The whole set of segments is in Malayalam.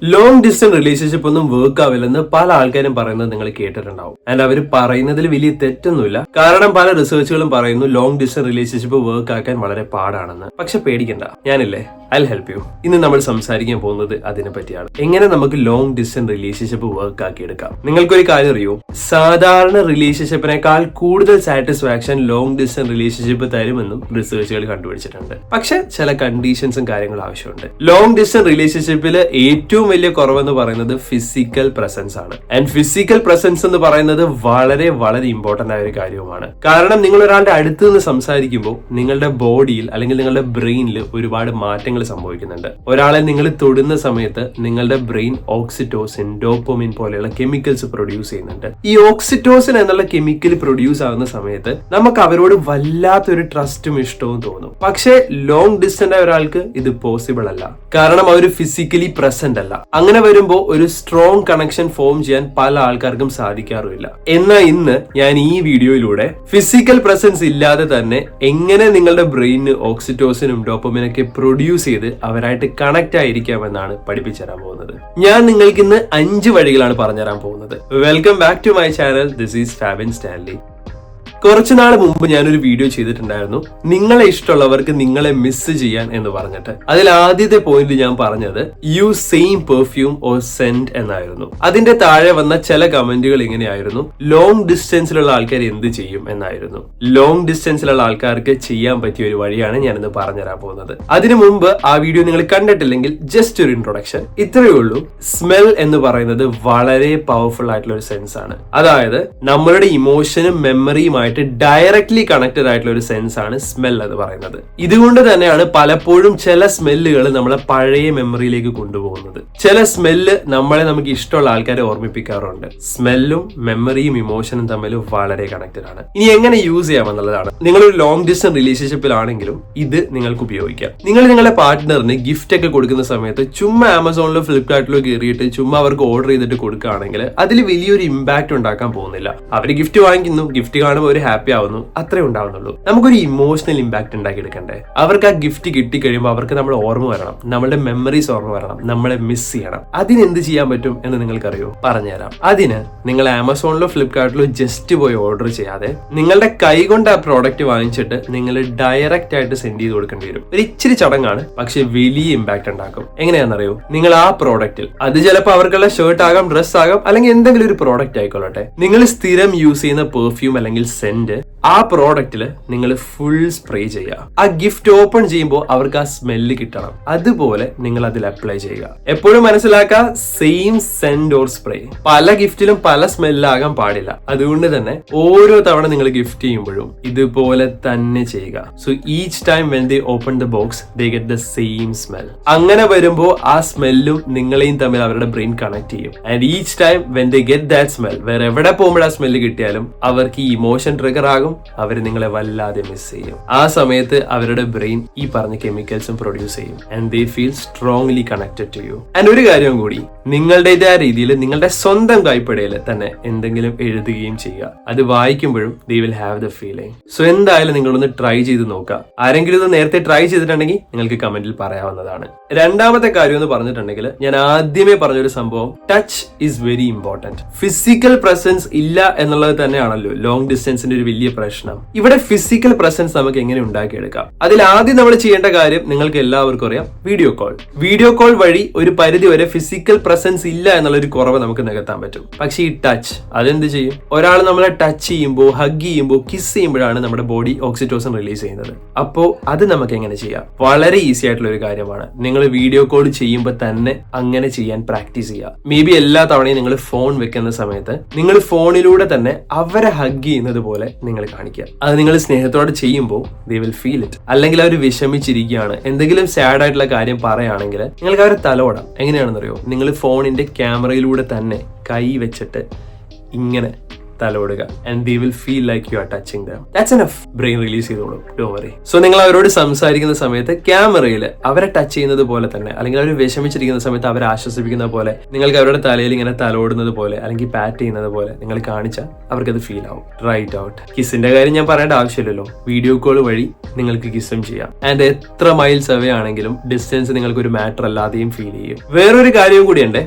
ലോങ് ഡിസ്റ്റൻസ് റിലേഷൻഷിപ്പ് ഒന്നും വർക്ക് ആവില്ലെന്ന് പല ആൾക്കാരും പറയുന്നത് നിങ്ങൾ കേട്ടിട്ടുണ്ടാവും. ആൻഡ് അവർ പറയുന്നതിൽ വലിയ തെറ്റൊന്നുമില്ല. കാരണം പല റിസർച്ചുകളും പറയുന്നു ലോങ് ഡിസ്റ്റൻസ് റിലേഷൻഷിപ്പ് വർക്ക് ആക്കാൻ വളരെ പാടാണെന്ന്. പക്ഷെ പേടിക്കണ്ട, ഞാനില്ലേ, ഐ ഹെൽപ്പ് യു. ഇന്ന് നമ്മൾ സംസാരിക്കാൻ പോകുന്നത് അതിനെ പറ്റിയാണ്. എങ്ങനെ നമുക്ക് ലോങ് ഡിസ്റ്റൻസ് റിലേഷൻഷിപ്പ് വർക്ക് ആക്കി എടുക്കാം. നിങ്ങൾക്കൊരു കാര്യം അറിയോ, സാധാരണ റിലേഷൻഷിപ്പിനേക്കാൾ കൂടുതൽ സാറ്റിസ്ഫാക്ഷൻ ലോങ് ഡിസ്റ്റൻസ് റിലേഷൻഷിപ്പ് തരുമെന്നും റിസർച്ചുകൾ കണ്ടുപിടിച്ചിട്ടുണ്ട്. പക്ഷെ ചില കണ്ടീഷൻസും കാര്യങ്ങളും ആവശ്യമുണ്ട്. ലോങ് ഡിസ്റ്റൻസ് റിലേഷൻഷിപ്പിൽ ഏറ്റവും വലിയ കുറവെന്ന് പറയുന്നത് ഫിസിക്കൽ പ്രസൻസ് ആണ്. ആൻഡ് ഫിസിക്കൽ പ്രസൻസ് എന്ന് പറയുന്നത് വളരെ വളരെ ഇമ്പോർട്ടന്റ് ആയ ഒരു കാര്യവുമാണ്. കാരണം നിങ്ങൾ ഒരാളുടെ അടുത്ത് നിന്ന് സംസാരിക്കുമ്പോൾ നിങ്ങളുടെ ബോഡിയിൽ അല്ലെങ്കിൽ നിങ്ങളുടെ ബ്രെയിനിൽ ഒരുപാട് മാറ്റങ്ങൾ സംഭവിക്കുന്നുണ്ട്. ഒരാളെ നിങ്ങൾ തൊടുന്ന സമയത്ത് നിങ്ങളുടെ ബ്രെയിൻ ഓക്സിറ്റോസിൻ, ഡോപ്പമിൻ പോലെയുള്ള കെമിക്കൽസ് പ്രൊഡ്യൂസ് ചെയ്യുന്നുണ്ട്. ഈ ഓക്സിറ്റോസിൻ എന്നുള്ള കെമിക്കൽ പ്രൊഡ്യൂസ് ആകുന്ന സമയത്ത് നമുക്ക് അവരോട് വല്ലാത്തൊരു ട്രസ്റ്റും ഇഷ്ടവും തോന്നും. പക്ഷേ ലോങ് ഡിസ്റ്റന്റ് ആയ ഒരാൾക്ക് ഇത് പോസിബിൾ അല്ല. കാരണം അവർ ഫിസിക്കലി പ്രസന്റ് അല്ല. അങ്ങനെ വരുമ്പോൾ ഒരു സ്ട്രോങ് കണക്ഷൻ ഫോം ചെയ്യാൻ പല ആൾക്കാർക്കും സാധിക്കാറുമില്ല. എന്നാൽ ഇന്ന് ഞാൻ ഈ വീഡിയോയിലൂടെ ഫിസിക്കൽ പ്രസൻസ് ഇല്ലാതെ തന്നെ എങ്ങനെ നിങ്ങളുടെ ബ്രെയിനിന് ഓക്സിറ്റോസിനും ഡോപ്പമിനൊക്കെ പ്രൊഡ്യൂസ് ചെയ്ത് അവരായിട്ട് കണക്ട് ആയിരിക്കാമെന്നാണ് പഠിപ്പിച്ചു തരാൻ പോകുന്നത്. ഞാൻ നിങ്ങൾക്ക് ഇന്ന് 5 വഴികളാണ് പറഞ്ഞുതരാൻ പോകുന്നത്. Welcome back to my channel. This is Fabin Stanley. കുറച്ചു നാൾ മുമ്പ് ഞാനൊരു വീഡിയോ ചെയ്തിട്ടുണ്ടായിരുന്നു, നിങ്ങളെ ഇഷ്ടമുള്ളവർക്ക് നിങ്ങളെ മിസ് ചെയ്യാൻ എന്ന് പറഞ്ഞിട്ട്. അതിൽ ആദ്യത്തെ പോയിന്റ് ഞാൻ പറഞ്ഞത് use same perfume or saint എന്നായിരുന്നു. അതിന്റെ താഴെ വന്ന ചില കമന്റുകൾ ഇങ്ങനെയായിരുന്നു, ലോങ് ഡിസ്റ്റൻസിലുള്ള ആൾക്കാർ എന്ത് ചെയ്യും എന്നായിരുന്നു. ലോങ് ഡിസ്റ്റൻസിലുള്ള ആൾക്കാർക്ക് ചെയ്യാൻ പറ്റിയ ഒരു വഴിയാണ് ഞാനിന്ന് പറഞ്ഞുതരാൻ പോകുന്നത്. അതിനു മുമ്പ് ആ വീഡിയോ നിങ്ങൾ കണ്ടിട്ടില്ലെങ്കിൽ ജസ്റ്റ് ഒരു ഇൻട്രൊഡക്ഷൻ. ഇത്രയേ ഉള്ളൂ. സ്മെൽ എന്ന് പറയുന്നത് വളരെ പവർഫുൾ ആയിട്ടുള്ള ഒരു സെൻസ് ആണ്. അതായത് നമ്മളുടെ ഇമോഷനും മെമ്മറിയുമായി ഡയറക്ട്ലി കണക്റ്റഡ് ആയിട്ടുള്ള ഒരു സെൻസ് ആണ് സ്മെൽ എന്ന് പറയുന്നത്. ഇതുകൊണ്ട് തന്നെയാണ് പലപ്പോഴും ചില സ്മെല്ലുകൾ നമ്മളെ പഴയ മെമ്മറിയിലേക്ക് കൊണ്ടുപോകുന്നത്. ചില സ്മെല്ല് നമുക്ക് ഇഷ്ടമുള്ള ആൾക്കാരെ ഓർമ്മിപ്പിക്കാറുണ്ട്. സ്മെല്ലും മെമ്മറിയും ഇമോഷനും തമ്മിൽ വളരെ കണക്റ്റഡ് ആണ്. ഇനി എങ്ങനെ യൂസ് ചെയ്യാമെന്നുള്ളതാണ്. നിങ്ങളൊരു ലോങ് ഡിസ്റ്റൻസ് റിലേഷൻഷിപ്പിലാണെങ്കിലും ഇത് നിങ്ങൾക്ക് ഉപയോഗിക്കാം. നിങ്ങൾ നിങ്ങളുടെ പാർട്ട്ണറിന് ഗിഫ്റ്റ് ഒക്കെ കൊടുക്കുന്ന സമയത്ത് ചുമ്മാ ആമസോണിലോ ഫ്ലിപ്കാർട്ടിലോ കയറിയിട്ട് ചുമ്മാ അവർക്ക് ഓർഡർ ചെയ്തിട്ട് കൊടുക്കുകയാണെങ്കിൽ അതിൽ വലിയൊരു ഇമ്പാക്ട് ഉണ്ടാക്കാൻ പോകുന്നില്ല. അവർ ഗിഫ്റ്റ് വാങ്ങിക്കുന്നു, ഗിഫ്റ്റ് കാണുമ്പോൾ ഹാപ്പി ആവുന്നു, അത്രേ ഉണ്ടാവുന്നുള്ളൂ. നമുക്കൊരു ഇമോഷണൽ ഇമ്പാക്ട് ഉണ്ടാക്കി എടുക്കണ്ടേ. അവർക്ക് ആ ഗിഫ്റ്റ് കിട്ടിക്കഴിയുമ്പോൾ അവർക്ക് നമ്മുടെ ഓർമ്മ വരണം, നമ്മളുടെ മെമ്മറീസ് ഓർമ്മ വരണം, നമ്മളെ മിസ് ചെയ്യണം. അതിനെന്ത് ചെയ്യാൻ പറ്റും എന്ന് നിങ്ങൾക്കറിയോ? പറഞ്ഞുതരാം. അതിന് നിങ്ങൾ ആമസോണിലോ ഫ്ലിപ്കാർട്ടിലോ ജസ്റ്റ് പോയി ഓർഡർ ചെയ്യാതെ നിങ്ങളുടെ കൈ കൊണ്ട് ആ പ്രോഡക്റ്റ് വാങ്ങിച്ചിട്ട് നിങ്ങൾ ഡയറക്റ്റ് ആയിട്ട് സെൻഡ് ചെയ്ത് കൊടുക്കേണ്ടി വരും. ഒരു ഇച്ചിരി ചടങ്ങാണ്, പക്ഷെ വലിയ ഇമ്പാക്ട് ഉണ്ടാക്കും. എങ്ങനെയാണെന്നറിയോ? നിങ്ങൾ ആ പ്രോഡക്റ്റിൽ, അത് ചിലപ്പോൾ അവർക്കുള്ള ഷർട്ട് ആകാം, ഡ്രസ് ആകാം, അല്ലെങ്കിൽ എന്തെങ്കിലും ഒരു പ്രോഡക്റ്റ് ആയിക്കൊള്ളട്ടെ, നിങ്ങൾ സ്ഥിരം യൂസ് ചെയ്യുന്ന പെർഫ്യൂം അല്ലെങ്കിൽ സെന്റ് ആ പ്രോഡക്റ്റില് നിങ്ങൾ ഫുൾ സ്പ്രേ ചെയ്യുക. ആ ഗിഫ്റ്റ് ഓപ്പൺ ചെയ്യുമ്പോൾ അവർക്ക് ആ സ്മെല്ല് കിട്ടണം. അതുപോലെ നിങ്ങൾ അതിൽ അപ്ലൈ ചെയ്യുക. എപ്പോഴും മനസ്സിലാക്കുക, സെയിം സെന്റ് ഓർ സ്പ്രേ. പല ഗിഫ്റ്റിലും പല സ്മെല്ലാകാൻ പാടില്ല. അതുകൊണ്ട് തന്നെ ഓരോ തവണ നിങ്ങൾ ഗിഫ്റ്റ് ചെയ്യുമ്പോഴും ഇതുപോലെ തന്നെ ചെയ്യുക. So each time when they open the box they get the same smell. അങ്ങനെ വരുമ്പോൾ ആ സ്മെല്ലും നിങ്ങളെയും തമ്മിൽ അവരുടെ ബ്രെയിൻ കണക്ട് ചെയ്യും. And each time when they get that smell, വേറെ എവിടെ പോകുമ്പോൾ ആ സ്മെല്ല് കിട്ടിയാലും അവർക്ക് ഈ ഇമോഷൻ ട്രിഗർ ആകും. അവർ നിങ്ങളെ വല്ലാതെ മിസ് ചെയ്യും. ആ സമയത്ത് അവരുടെ ബ്രെയിൻ ഈ പറഞ്ഞ കെമിക്കൽസും പ്രൊഡ്യൂസ് ചെയ്യും. And they feel strongly connected to you. And ഒരു കാര്യം കൂടി, നിങ്ങളുടേതായ രീതിയിൽ നിങ്ങളുടെ സ്വന്തം കൈപ്പടയിൽ തന്നെ എന്തെങ്കിലും എഴുതുകയും ചെയ്യുക. അത് വായിക്കുമ്പോഴും they will have the feeling. So എന്തായാലും നിങ്ങളൊന്ന് ട്രൈ ചെയ്ത് നോക്കുക. ആരെങ്കിലും ഇത് നേരത്തെ ട്രൈ ചെയ്തിട്ടുണ്ടെങ്കിൽ നിങ്ങൾക്ക് കമന്റിൽ പറയാവുന്നതാണ്. രണ്ടാമത്തെ കാര്യം എന്ന് പറഞ്ഞിട്ടുണ്ടെങ്കിൽ, ഞാൻ ആദ്യമേ പറഞ്ഞൊരു സംഭവം, touch is very important. Physical presence ഇല്ല എന്നുള്ളത് തന്നെയാണല്ലോ ലോങ് ഡിസ്റ്റൻസിന്റെ ഒരു വലിയ പ്രശ്നം. ഇവിടെ ഫിസിക്കൽ പ്രസൻസ് നമുക്ക് എങ്ങനെ ഉണ്ടാക്കിയെടുക്കാം? അതിൽ ആദ്യം നമ്മൾ ചെയ്യേണ്ട കാര്യം നിങ്ങൾക്ക് എല്ലാവർക്കും അറിയാം, വീഡിയോ കോൾ. വീഡിയോ കോൾ വഴി ഒരു പരിധി വരെ ഫിസിക്കൽ പ്രസൻസ് ഇല്ല എന്നുള്ള ഒരു കുറവ് നമുക്ക് നികത്താൻ പറ്റും. പക്ഷേ ഈ ടച്ച്, അതെന്ത് ചെയ്യും? ഒരാൾ നമ്മളെ ടച്ച് ചെയ്യുമ്പോൾ, ഹഗ് ചെയ്യുമ്പോൾ, കിസ് ചെയ്യുമ്പോഴാണ് നമ്മുടെ ബോഡി ഓക്സിറ്റോസിൻ റിലീസ് ചെയ്യുന്നത്. അപ്പോൾ അത് നമുക്ക് എങ്ങനെ ചെയ്യാം? വളരെ ഈസി ആയിട്ടുള്ള ഒരു കാര്യമാണ്. നിങ്ങൾ വീഡിയോ കോൾ ചെയ്യുമ്പോൾ തന്നെ അങ്ങനെ ചെയ്യാൻ പ്രാക്ടീസ് ചെയ്യുക. മേ ബി എല്ലാ തവണയും നിങ്ങൾ ഫോൺ വെക്കുന്ന സമയത്ത് നിങ്ങൾ ഫോണിലൂടെ തന്നെ അവരെ ഹഗ് ചെയ്യുന്നത് പോലെ നിങ്ങൾ കാണിക്കുക. അത് നിങ്ങൾ സ്നേഹത്തോടെ ചെയ്യുമ്പോൾ ദേ വിൽ ഫീൽ ഇറ്റ്. അല്ലെങ്കിൽ അവർ വിഷമിച്ചിരിക്കുകയാണ്, എന്തെങ്കിലും സാഡ് ആയിട്ടുള്ള കാര്യം പറയുകയാണെങ്കിൽ നിങ്ങൾക്ക് അവരെ തലോടാം. എങ്ങനെയാണെന്നറിയോ? നിങ്ങൾ ഫോണിന്റെ ക്യാമറയിലൂടെ തന്നെ കൈ വെച്ചിട്ട് ഇങ്ങനെ തലോടുക and they will feel like you are touching them. That's enough. Brain release ചെയ്തോളൂ, don't worry. സോ നിങ്ങൾ അവരോട് സംസാരിക്കുന്ന സമയത്ത് ക്യാമറയിൽ അവരെ ടച്ച് ചെയ്യുന്നത് പോലെ തന്നെ, അല്ലെങ്കിൽ അവർ വിഷമിച്ചിരിക്കുന്ന സമയത്ത് അവരെ ആശ്വസിപ്പിക്കുന്ന പോലെ, നിങ്ങൾക്ക് അവരുടെ തലയിൽ ഇങ്ങനെ തലോടുന്നത് പോലെ അല്ലെങ്കിൽ പാറ്റ് ചെയ്യുന്നത് പോലെ നിങ്ങൾ കാണിച്ചാൽ അവർക്കത് ഫീൽ ആവും. Write out. കിസിന്റെ കാര്യം ഞാൻ പറയേണ്ട ആവശ്യമില്ലല്ലോ, വീഡിയോ കോൾ വഴി നിങ്ങൾക്ക് കിസ്സും ചെയ്യാം. ആൻഡ് എത്ര മൈൽസ് അവേ ആണെങ്കിലും ഡിസ്റ്റൻസ് നിങ്ങൾക്ക് ഒരു മാറ്റർ അല്ലാതെയും ഫീൽ ചെയ്യും. വേറൊരു കാര്യവും കൂടിയുണ്ട്,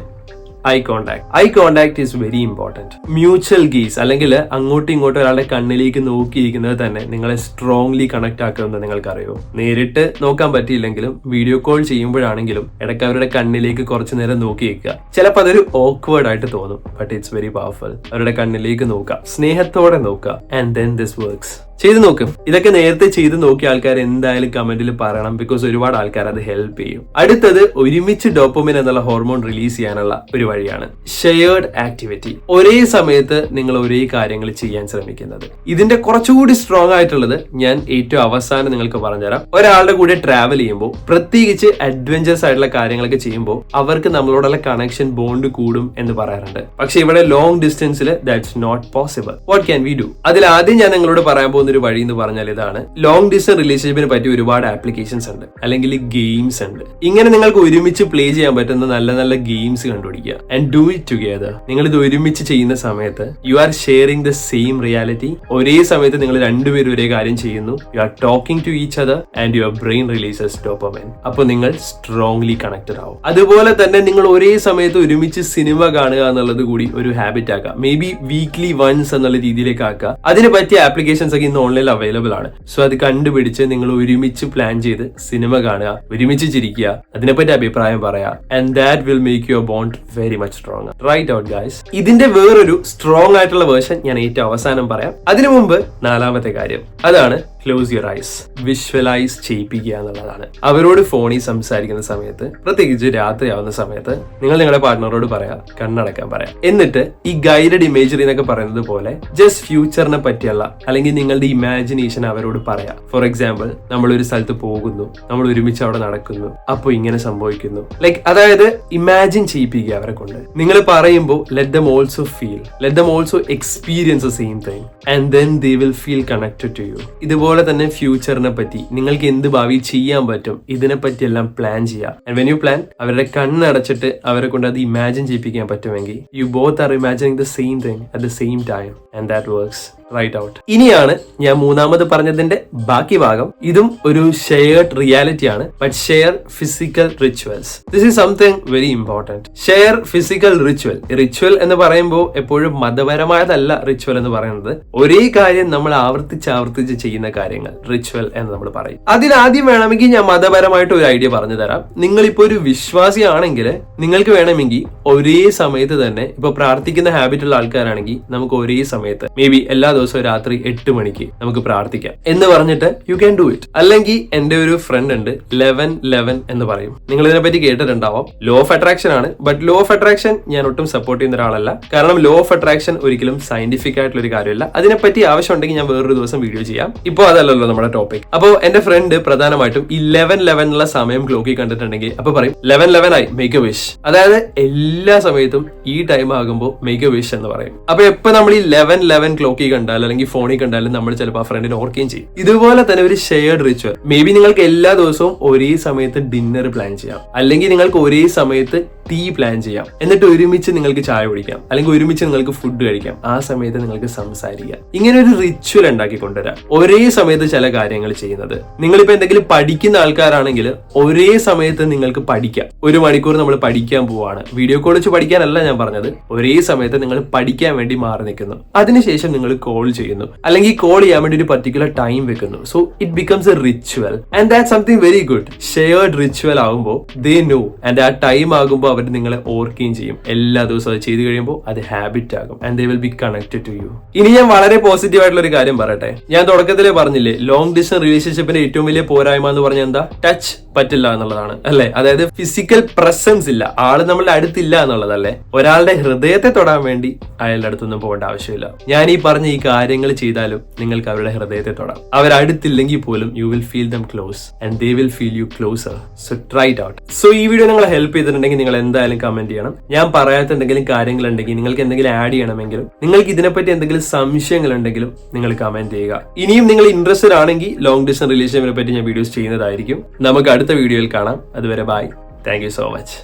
eye contact. Eye contact is very important. Mutual gaze, അല്ലെങ്കിൽ അങ്ങോട്ടും ഇങ്ങോട്ടും ഒരാളുടെ കണ്ണിലേക്ക് നോക്കിയിരിക്കുന്നത് തന്നെ നിങ്ങളെ സ്ട്രോങ്ലി കണക്ട് ആക്കുമെന്ന് നിങ്ങൾക്കറിയോ? നേരിട്ട് നോക്കാൻ പറ്റിയില്ലെങ്കിലും വീഡിയോ കോൾ ചെയ്യുമ്പോഴാണെങ്കിലും ഇടയ്ക്ക് അവരുടെ കണ്ണിലേക്ക് കുറച്ചു നേരം നോക്കിയേക്കുക. ചിലപ്പോൾ അതൊരു ഓക്വേർഡ് ആയിട്ട് തോന്നും, ബട്ട് ഇറ്റ്സ് വെരി പവർഫുൾ. അവരുടെ കണ്ണിലേക്ക് നോക്കുക, സ്നേഹത്തോടെ നോക്കുക, ആൻഡ് ദെൻ ദിസ് വർക്ക്സ്. ചെയ്ത് നോക്കും. ഇതൊക്കെ നേരത്തെ ചെയ്ത് നോക്കിയ ആൾക്കാർ എന്തായാലും കമന്റിൽ പറയണം, ബിക്കോസ് ഒരുപാട് ആൾക്കാർ അത് ഹെൽപ്പ് ചെയ്യും. അടുത്തത് ഒരുമിച്ച് ഡോപ്പമിൻ എന്നുള്ള ഹോർമോൺ റിലീസ് ചെയ്യാനുള്ള ഒരു വഴിയാണ് ഷെയർഡ് ആക്ടിവിറ്റി. ഒരേ സമയത്ത് നിങ്ങൾ ഒരേ കാര്യങ്ങൾ ചെയ്യാൻ ശ്രമിക്കുന്നത്. ഇതിന്റെ കുറച്ചുകൂടി സ്ട്രോങ് ആയിട്ടുള്ളത് ഞാൻ ഏറ്റവും അവസാനം നിങ്ങൾക്ക് പറഞ്ഞുതരാം. ഒരാളുടെ കൂടെ ട്രാവൽ ചെയ്യുമ്പോൾ, പ്രത്യേകിച്ച് അഡ്വഞ്ചറസ് ആയിട്ടുള്ള കാര്യങ്ങളൊക്കെ ചെയ്യുമ്പോൾ അവർക്ക് നമ്മളോടുള്ള കണക്ഷൻ ബോണ്ട് കൂടും എന്ന് പറയാറുണ്ട്. പക്ഷെ ഇവിടെ ലോങ് ഡിസ്റ്റൻസിൽ that's not possible. What can we do? അതിൽ ആദ്യം ഞാൻ നിങ്ങളോട് പറയാൻ പോകുന്ന ഒരു വഴി എന്ന് പറഞ്ഞാൽ ഇതാണ്. ലോങ് ഡിസ്റ്റൻസ് റിലേഷൻഷിപ്പിനെ പറ്റി ഒരുപാട് ആപ്ലിക്കേഷൻസ് ഉണ്ട്, അല്ലെങ്കിൽ ഗെയിംസ് ഉണ്ട്. ഇങ്ങനെ നിങ്ങൾക്ക് ഒരുമിച്ച് പ്ലേ ചെയ്യാൻ പറ്റുന്ന നല്ല നല്ല ഗെയിംസ് കണ്ടുപിടിക്കുക ആൻഡ് ഡു ഇറ്റ് ടുഗെദർ. നിങ്ങൾ ഇത് ഒരുമിച്ച് ചെയ്യുന്ന സമയത്ത് you are sharing the same reality. ഒരേ സമയത്ത് നിങ്ങൾ രണ്ടുപേരും ഒരേ കാര്യം ചെയ്യുന്നു. You are talking to each other and your brain releases dopamine. അപ്പോൾ നിങ്ങൾ സ്ട്രോങ്ലി കണക്റ്റഡ് ആവും. അതുപോലെ തന്നെ നിങ്ങൾ ഒരേ സമയത്ത് ഒരുമിച്ച് സിനിമ കാണുക എന്നുള്ളത് കൂടി ഒരു ഹാബിറ്റ് ആക്കുക. മേ ബി വീക്ക്ലി വൺസ് എന്നുള്ള രീതിയിലേക്ക് ആക്കുക. അതിന് പറ്റിയ ആപ്ലിക്കേഷൻസ് ഒക്കെ ഓൺലൈനിൽ അവൈലബിൾ ആണ്. സോ അത് കണ്ടുപിടിച്ച് നിങ്ങൾ ഒരുമിച്ച് പ്ലാൻ ചെയ്ത് സിനിമ കാണുക, ഒരുമിച്ച് ചിരിക്കുക, അതിനെപ്പറ്റി അഭിപ്രായം പറയാം. And that will make your bond very much strong. Right out guys. ഇതിന്റെ വേറൊരു സ്ട്രോങ് ആയിട്ടുള്ള വേർഷൻ ഞാൻ ഏറ്റവും അവസാനം പറയാം. അതിനു മുമ്പ് നാലാമത്തെ കാര്യം, അതാണ് ക്ലോസ് യുവർ ഐസ്. വിഷ്വലൈസ് ചെയ്യിപ്പിക്കുക എന്നുള്ളതാണ്. അവരോട് ഫോണിൽ സംസാരിക്കുന്ന സമയത്ത്, പ്രത്യേകിച്ച് രാത്രിയാവുന്ന സമയത്ത്, നിങ്ങൾ നിങ്ങളുടെ പാർട്ട്ണറോട് പറയാം, കണ്ണടക്കാൻ പറയാം. എന്നിട്ട് ഈ ഗൈഡഡ് ഇമേജറി എന്നൊക്കെ പറയുന്നത് പോലെ ജസ്റ്റ് ഫ്യൂച്ചറിനെ പറ്റിയുള്ള, അല്ലെങ്കിൽ നിങ്ങളുടെ ഇമാജിനേഷൻ അവരോട് പറയാം. ഫോർ എക്സാമ്പിൾ, നമ്മളൊരു സ്ഥലത്ത് പോകുന്നു, നമ്മൾ ഒരുമിച്ച് അവിടെ നടക്കുന്നു, അപ്പോൾ ഇങ്ങനെ സംഭവിക്കുന്നു. ലൈക്ക് അതായത് ഇമാജിൻ ചെയ്യിപ്പിക്കുക അവരെ കൊണ്ട്. നിങ്ങൾ പറയുമ്പോൾ let them also feel, let them also experience the same thing and then they will feel connected to you. ഇതുപോലെ തന്നെ ഫ്യൂച്ചറിനെ പറ്റി, നിങ്ങൾക്ക് എന്ത് ഭാവി ചെയ്യാൻ പറ്റും, ഇതിനെ പറ്റി എല്ലാം പ്ലാൻ ചെയ്യുക. ആൻഡ് വെൻ യു പ്ലാൻ, അവരുടെ കണ്ണടച്ചിട്ട് അവരെ കൊണ്ട് അത് ഇമാജിൻ ചെയ്യിപ്പിക്കാൻ പറ്റുമെങ്കിൽ you both are imagining the same thing at the same time and that works. Right out. ഇനിയാണ് ഞാൻ മൂന്നാമത് പറഞ്ഞതിന്റെ ബാക്കി ഭാഗം. ഇതും ഒരു ഷെയർഡ് റിയാലിറ്റി ആണ്, but share physical rituals. This is something very important. Share physical ritual. Ritual എന്ന് പറയുമ്പോൾ എപ്പോഴും മതപരമായതല്ല റിച്വൽ എന്ന് പറയുന്നത്. ഒരേ കാര്യം നമ്മൾ ആവർത്തിച്ച് ചെയ്യുന്ന കാര്യങ്ങൾ റിച്വൽ എന്ന് നമ്മൾ പറയും. അതിനാദ്യം വേണമെങ്കിൽ ഞാൻ മതപരമായിട്ട് ഒരു ഐഡിയ പറഞ്ഞു തരാം. നിങ്ങളിപ്പോ ഒരു വിശ്വാസിയാണെങ്കിൽ നിങ്ങൾക്ക് വേണമെങ്കിൽ ഒരേ സമയത്ത് തന്നെ, ഇപ്പൊ പ്രാർത്ഥിക്കുന്ന ഹാബിറ്റ് ഉള്ള ആൾക്കാരാണെങ്കിൽ നമുക്ക് ഒരേ സമയത്ത്, മേ ബി എല്ലാ ദിവസവും രാത്രി 8 മണിക്ക് നമുക്ക് പ്രാർത്ഥിക്കാം എന്ന് പറഞ്ഞിട്ട് യു ക്യാൻ ഡു ഇറ്റ്. അല്ലെങ്കിൽ എന്റെ ഒരു ഫ്രണ്ട് ഉണ്ട്, 11-11 എന്ന് പറയും. നിങ്ങൾ ഇതിനെപ്പറ്റി കേട്ടിട്ടുണ്ടാവാം. ലോ ഓഫ് അട്രാക്ഷൻ ആണ്, ബട്ട് ലോ ഓഫ് അട്രാക്ഷൻ ഞാൻ ഒട്ടും സപ്പോർട്ട് ചെയ്യുന്ന ഒരാളല്ല. കാരണം ലോ ഓഫ് അട്രാക്ഷൻ ഒരിക്കലും സയന്റിഫിക് ആയിട്ടുള്ള ഒരു കാര്യമല്ല. അതിനെപ്പറ്റി ആവശ്യമുണ്ടെങ്കിൽ ഞാൻ വേറൊരു ദിവസം വീഡിയോ ചെയ്യാം. ഇപ്പോൾ അതല്ലല്ലോ നമ്മുടെ ടോപ്പിക്. അപ്പോൾ എന്റെ ഫ്രണ്ട് പ്രധാനമായിട്ടും 11-11 എന്നുള്ള സമയം ക്ലോക്കിൽ കണ്ടിട്ടുണ്ടെങ്കിൽ അപ്പൊ പറയും 11-11 ആയി, മേക്ക് എ വിഷ്. അതായത് എല്ലാ സമയത്തും ഈ ടൈം ആകുമ്പോൾ മേക്ക് എ വിഷ് എന്ന് പറയും. അപ്പൊ എപ്പോ നമ്മൾ ഈ 11-11 ക്ലോക്കിൽ കണ്ടാൽ അല്ലെങ്കിൽ ഫോണിൽ കണ്ടാലും നമ്മൾ ചിലപ്പോൾ ആ ഫ്രണ്ടിനെ ഓർക്കുകയും ചെയ്യും. ഇതുപോലെ തന്നെ ഒരു ഷെയർഡ് റിച്വൽ. മേ ബി നിങ്ങൾക്ക് എല്ലാ ദിവസവും ഒരേ സമയത്ത് ഡിന്നർ പ്ലാൻ ചെയ്യാം, അല്ലെങ്കിൽ നിങ്ങൾക്ക് ഒരേ സമയത്ത് ടീ പ്ലാൻ ചെയ്യാം. എന്നിട്ട് ഒരുമിച്ച് നിങ്ങൾക്ക് ചായ കുടിക്കാം, അല്ലെങ്കിൽ ഒരുമിച്ച് നിങ്ങൾക്ക് ഫുഡ് കഴിക്കാം. ആ സമയത്ത് നിങ്ങൾക്ക് സംസാരിക്കാം. ഇങ്ങനെ ഒരു റിച്വൽ ഉണ്ടാക്കി കൊണ്ടുവരാം. ഒരേ സമയത്ത് ചില കാര്യങ്ങൾ ചെയ്യുന്നത്. നിങ്ങളിപ്പോ എന്തെങ്കിലും പഠിക്കുന്ന ആൾക്കാരാണെങ്കിൽ ഒരേ സമയത്ത് നിങ്ങൾക്ക് പഠിക്കാം. 1 മണിക്കൂർ നമ്മൾ പഠിക്കാൻ പോവാണ്. വീഡിയോ കോൾ വെച്ച് പഠിക്കാനല്ല ഞാൻ പറഞ്ഞത്. ഒരേ സമയത്ത് നിങ്ങൾ പഠിക്കാൻ വേണ്ടി മാറി നിൽക്കുന്നു. അതിനുശേഷം നിങ്ങൾ കോൾ ചെയ്യുന്നു, അല്ലെങ്കിൽ കോൾ ചെയ്യാൻ വേണ്ടി ഒരു പർട്ടിക്കുലർ ടൈം വെക്കുന്നു. So it becomes A ritual and that something very good. Shared ritual ആകുമ്പോൾ ദേ നോ, ആൻഡ് ആ ടൈം ആകുമ്പോൾ അവർ നിങ്ങളെ ഓർക്കുകയും ചെയ്യും. എല്ലാ ദിവസവും അത് ചെയ്ത് കഴിയുമ്പോൾ അത് ഹാബിറ്റ് ആകും and they will be connected to you. ഇനി ഞാൻ വളരെ പോസിറ്റീവ് ആയിട്ടുള്ള ഒരു കാര്യം പറയട്ടെ. ഞാൻ തുടക്കത്തിലേ പറഞ്ഞില്ലേ, ലോങ് ഡിസ്റ്റൻസ് റിലേഷൻഷിപ്പിന്റെ ഏറ്റവും വലിയ പോരായ്മ എന്ന് പറഞ്ഞാൽ എന്താ? ടച്ച് പറ്റില്ല എന്നുള്ളതാണ്, അല്ലെ? അതായത് ഫിസിക്കൽ പ്രസൻസ് ഇല്ല, ആള് നമ്മളുടെ അടുത്തില്ല ഇല്ല എന്നുള്ളതല്ലേ. ഒരാളുടെ ഹൃദയത്തെ തൊടാൻ വേണ്ടി അയാളുടെ അടുത്തൊന്നും പോകേണ്ട ആവശ്യമില്ല. ഞാൻ ഈ പറഞ്ഞ ഈ കാര്യങ്ങൾ ചെയ്താലും നിങ്ങൾക്ക് അവരുടെ ഹൃദയത്തെ തൊടാം. അവരടുത്തില്ലെങ്കിൽ പോലും you will feel dum close and they will feel you closer. So try it out. So ഈ വീഡിയോ നിങ്ങളെ ഹെൽപ്പ് ചെയ്തിട്ടുണ്ടെങ്കിൽ നിങ്ങൾ എന്തായാലും കമന്റ് ചെയ്യണം. ഞാൻ പറയാത്ത എന്തെങ്കിലും കാര്യങ്ങളുണ്ടെങ്കിൽ, നിങ്ങൾക്ക് എന്തെങ്കിലും ആഡ് ചെയ്യണമെങ്കിലും, നിങ്ങൾക്ക് ഇതിനെപ്പറ്റി എന്തെങ്കിലും സംശയങ്ങൾ ഉണ്ടെങ്കിലും നിങ്ങൾ കമന്റ് ചെയ്യുക. ഇനിയും നിങ്ങൾ ഇൻട്രസ്റ്റഡ് ആണെങ്കിൽ ലോങ് ഡിസ്റ്റൻസ് റിലേഷൻഷിപ്പിനെ പറ്റി ഞാൻ വീഡിയോസ് ചെയ്യുന്നതായിരിക്കും. നമുക്ക് അടുത്ത വീഡിയോയിൽ കാണാം. അതുവരെ bye. Thank you so much.